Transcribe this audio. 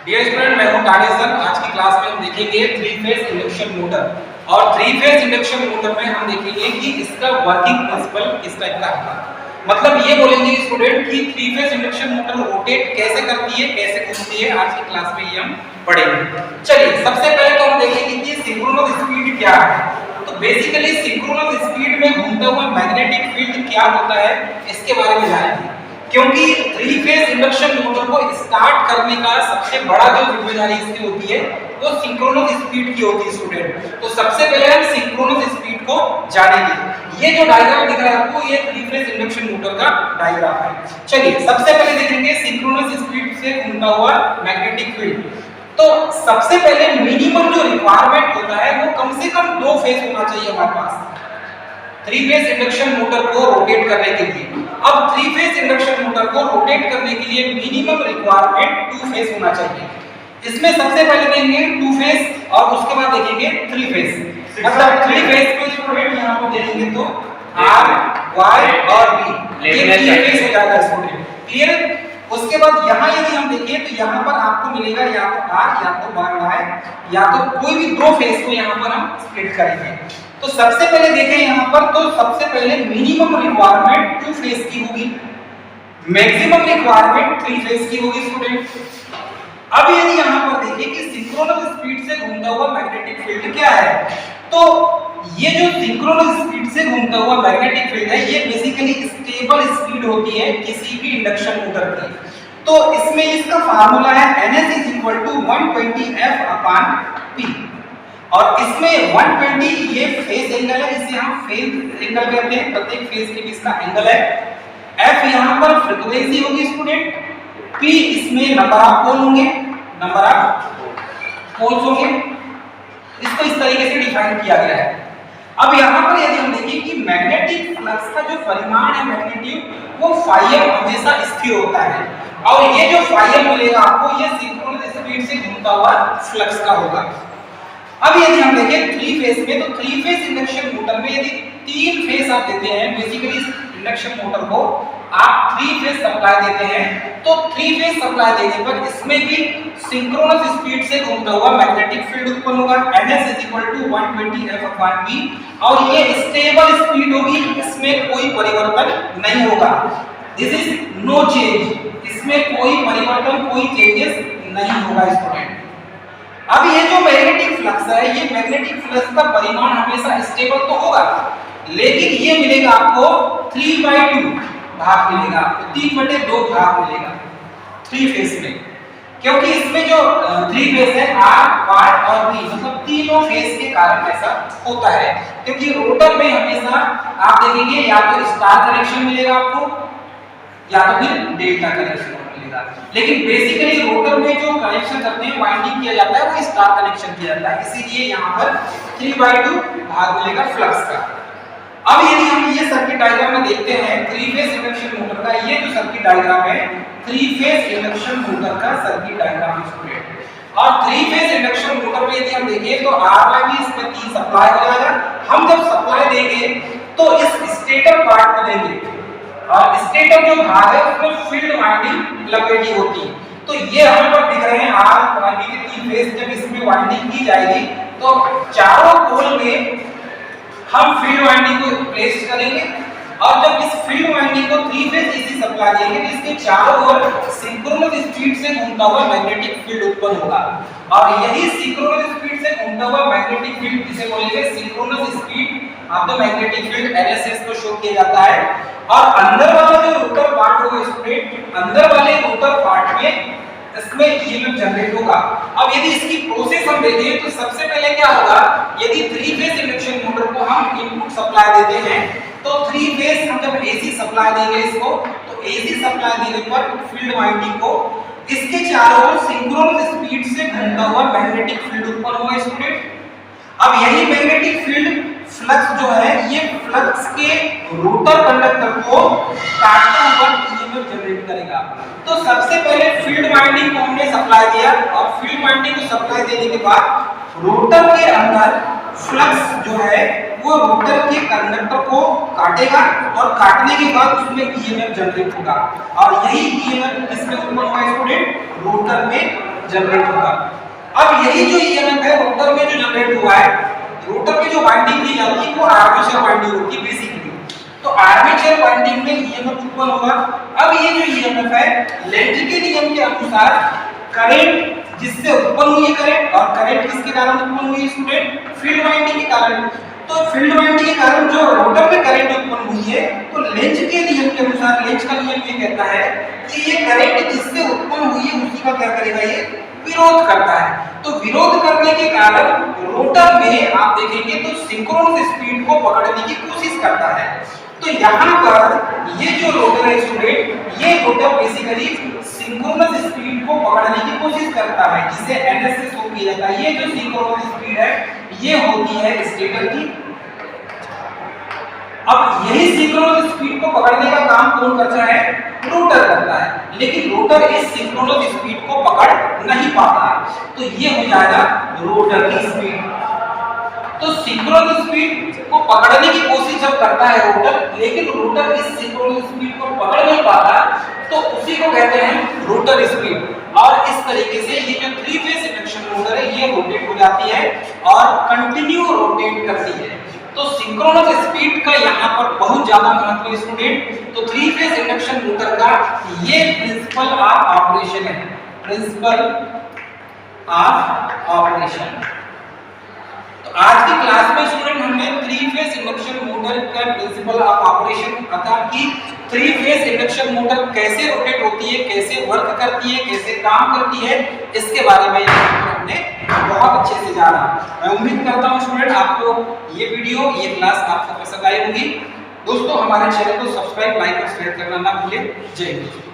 Dear student, मैं हूं टानेसर। आज की क्लास में हम देखेंगे थ्री फेज इंडक्शन मोटर। और थ्री फेज इंडक्शन मोटर में हम देखेंगे कि इसका वर्किंग प्रिंसिपल किस टाइप का है। मतलब ये बोलेंगे स्टूडेंट कि three phase induction motor rotate कैसे करती है, कैसे घूमती है। आज की क्लास में ये हम पढ़ेंगे। चलिए, सबसे पहले तो हम देखेंगे कि सिंक्रोनस स्पीड क्या है। तो बेसिकली सिंक्रोनस स्पीड में घूमता हुआ मैग्नेटिक फील्ड क्या होता है, इसके बारे में जानेंगे। क्योंकि थ्री फेज इंडक्शन मोटर को स्टार्ट करने का सबसे बड़ा जो जिम्मेदारी इसकी होती है वो सिंक्रोनस स्पीड की होती है स्टूडेंट। तो सबसे पहले हम सिंक्रोनस स्पीड को जानेंगे। ये जो डायग्राम दिख रहा है आपको, ये थ्री फेज इंडक्शन मोटर का डायग्राम है। चलिए, सबसे पहले देखेंगे सिंक्रोनस स्पीड से घूमता हुआ मैग्नेटिक फील्ड। तो सबसे पहले मिनिमम जो रिक्वायरमेंट होता है वो कम से कम दो फेज होना चाहिए हमारे पास थ्री फेज इंडक्शन मोटर को रोटेट करने के लिए। अब थ्री फेज इंडक्शन मोटर को रोटेट करने के लिए मिनिमम रिक्वायरमेंट टू फेज होना चाहिए। इसमें सबसे पहले देखेंगे टू फेज और उसके बाद देखेंगे थ्री फेज। मतलब थ्री फेज पे स्टूडेंट यहां पर देखेंगे तो आर, वाई और बी, ये तीन फेज हो जाएगा स्टूडेंट। क्लियर? उसके बाद यहां यदि हम देखें तो यहां पर आपको मिलेगा या तो आर या तो वाई या तो कोई भी दो फेज को यहां पर हम स्प्लिट करेंगे। तो सबसे पहले देखें यहां पर, तो सबसे पहले मिनिमम रिक्वायरमेंट टू फेज की होगी, मैक्सिमम रिक्वायरमेंट थ्री फेज की होगी स्टूडेंट। अब यदि यहां पर देखें कि सिंक्रोनस स्पीड से घूमता हुआ मैग्नेटिक फील्ड क्या है, तो ये जो सिंक्रोनस स्पीड से घूमता हुआ मैग्नेटिक फील्ड है ये बेसिकली स्टेबल स्पीड होती है किसी भी इंडक्शन मोटर की। तो इसमें इसका फार्मूला है ns = 120F/P। और इसमें 120 ये फेज एंगल है, इसे हम फेज एंगल कहते हैं। प्रत्येक फेज के बीच का एंगल है। F यहां पर फ्रीक्वेंसी होगी स्टूडेंट, P इसमें नंबर ऑफ पोल होंगे, नंबर ऑफ पोल्स होंगे। इसको इस तरीके से डिफाइन किया गया है। अब यहां पर यदि हम देखें कि मैग्नेटिक फ्लक्स का जो परिमाण है मैग्नेटिक, वो फाई हमेशा स्थिर होता है। और ये जो फाई मिलेगा आपको, ये सिंक्रोनस स्पीड से घूमता हुआ फ्लक्स का होगा। अब यदि हम देखें थ्री फेज में, तो थ्री फेज इंडक्शन मोटर में यदि तीन फेज आप देते हैं, बेसिकली इंडक्शन मोटर को आप थ्री फेज सप्लाई देते हैं, तो थ्री फेज सप्लाई देने पर इसमें भी सिंक्रोनस स्पीड से घूमता हुआ मैग्नेटिक फील्ड उत्पन्न होगा ns = 120F/P। और ये स्टेबल स्पीड होगी, इसमें कोई परिवर्तन नहीं होगा। दिस इज नो चेंज, इसमें कोई परिवर्तन, कोई चेंजेस नहीं होगा स्टूडेंट। अब ये जो मैग्नेटिक फ्लक्स है, ये मैग्नेटिक फ्लक्स का परिमाण हमेशा स्टेबल तो होगा, लेकिन ये मिलेगा आपको 3/2 भाग मिलेगा, 3/2 भाग मिलेगा थ्री फेज में। क्योंकि इसमें जो थ्री फेज है आर, वाई और बी, मतलब तीनों फेज के कारण ऐसा होता है। क्योंकि रोटर में हमेशा आप देखेंगे या तो स्टार कनेक्शन मिलेगा आपको या तो फिर डेल्टा कनेक्शन मिलेगा। लेकिन बेसिकली रोटर में जो कनेक्शन करते हैं, वाइंडिंग किया जाता है, वो स्टार कनेक्शन किया जाता है। इसीलिए यहाँ पर 3/2 भाग मिलेगा फ्लक्स का। अब यदि हम ये सर्किट डायग्राम में देखते हैं थ्री फेज इंडक्शन मोटर का, ये जो सर्किट डायग्राम है थ्री फेज इंडक्शन मोटर का सर्किट डायग्राम स्टूडेंट। और थ्री फेज इंडक्शन मोटर में यदि हम देखें तो आर में इसमें 3 सप्लाई हो जाएगा। हम जब सप्लाई देंगे तो इस स्टेटर पार्ट को देंगे, और स्टेटर जो भाग है उसमें फील्ड वाइंडिंग लपेटी होती है। तो ये हमें पर दिख रहे हैं आर और बी के तीन फेज। जब इसमें वाइंडिंग की जाएगी तो चारों पोल में हम फील्ड वाइंडिंग को प्लेस करेंगे, और जब इस फील्ड वाइंडिंग को थ्री फेज एसी सप्लाई देंगे तो इसके चारों ओर सिंक्रोनस स्पीड से घूमता हुआ मैग्नेटिक फील्ड उत्पन्न होगा। और यही सिंक्रोनस स्पीड से घूमता हुआ मैग्नेटिक फील्ड जिसे बोलेंगे synchronous speed of the magnetic field NSS को शो किया जाता है। और अंदर वाला जो रोटर पार्ट होगा स्टूडेंट, अंदर वाले रोटर पार्ट में इसमें EMF जनरेट होगा। अब यदि इसकी प्रोसेस हम देखें तो सबसे पहले क्या होगा, यदि थ्री फेज इंडक्शन मोटर को हम इनपुट सप्लाई देते हैं, तो थ्री फेज हम जब AC सप्लाई देंगे इसको, तो AC सप्लाई देने पर फील्ड वाइंडिंग को इसके चारों ओर सिंक्रोनस स्पीड से घूमता हुआ मैग्नेटिक फील्ड उत्पन्न होगा स्टूडेंट। अब यही मैग्नेटिक फील्ड फ्लक्स जो है, ये फ्लक्स के रोटर कंडक्टर को काटता हुआ EMF जनरेट करेगा। तो सबसे पहले फील्ड वाइंडिंग को हमने सप्लाई दिया, और फील्ड वाइंडिंग को सप्लाई देने के बाद रोटर के अंदर फ्लक्स जो है वो रोटर के कंडक्टर को काटेगा, और काटने के बाद उसमें EMF जनरेट होगा। और यही EMF किसमें उत्पन्न होगा स्टूडेंट? रोटर में जनरेट होगा। अब यही जो ईएमएफ है रोटर में जो जनरेट हुआ है, रोटर में जो वाइंडिंग दी जाती है वो आर्मेचर वाइंडिंग होती है बेसिकली। तो आर्मेचर वाइंडिंग में ईएमएफ उत्पन्न होगा। अब ये जो ईएमएफ है लेंज के नियम के अनुसार करंट जिससे उत्पन्न हुई है करंट, और करंट किसके कारण उत्पन्न हुई है स्टूडेंट? फील्ड वाइंडिंग के कारण। तो फील्ड वाइंडिंग के कारण जो रोटर में करंट उत्पन्न हुई है, तो लेंज के नियम के अनुसार, लेंज का नियम ये कहता है कि ये करंट जिससे उत्पन्न हुई है उसी का क्या करेगा, ये विरोध करता है। तो विरोध करने के कारण रोटर में आप देखेंगे तो सिंक्रोनस स्पीड को पकड़ने की कोशिश करता है। तो यहाँ पर ये जो रोटर है स्टूडेंट, ये रोटर बेसिकली सिंक्रोनस स्पीड को पकड़ने की कोशिश करता है, जिसे ns से शो किया जाता है। ये जो सिंक्रोनस स्पीड है ये होती है स्टेटर की। अब यही सिंक्रोनस स्पीड को पकड़ने का काम कौन करता है? रोटर करता है। लेकिन रोटर इस सिंक्रोनस स्पीड को पकड़ नहीं पाता, तो ये हो जाएगा रोटर की स्पीड। तो सिंक्रोनस स्पीड को पकड़ने की कोशिश जब करता है रोटर, लेकिन रोटर इस सिंक्रोनस स्पीड को पकड़ नहीं पाता, तो उसी को कहते हैं रोटर स्पीड। और इस तरीके से ये जो 3 फेज इंडक्शन मोटर है ये रोटेट हो जाती है और कंटिन्यू रोटेट करती है। तो सिंक्रोनस स्पीड का यहाँ पर बहुत ज्यादा महत्व है स्टूडेंट। तो 3 फेज इंडक्शन मोटर का ये प्रिंसिपल ऑफ ऑपरेशन है, प्रिंसिपल ऑफ ऑपरेशन। तो आज की क्लास में स्टूडेंट हमने 3 फेज इंडक्शन मोटर का प्रिंसिपल ऑफ ऑपरेशन अर्थात कि 3 फेज इंडक्शन मोटर कैसे रोटेट होती है, कैसे वर्क करती है, कैसे काम करती है, इसके बारे में हमने बहुत अच्छे से जाना। मैं उम्मीद करता हूं स्टूडेंट आपको ये वीडियो, ये क्लास आपको पसंद आई होगी। दोस्तों हमारे चैनल को सब्सक्राइब, लाइक और शेयर करना ना भूलें। जय हिंद।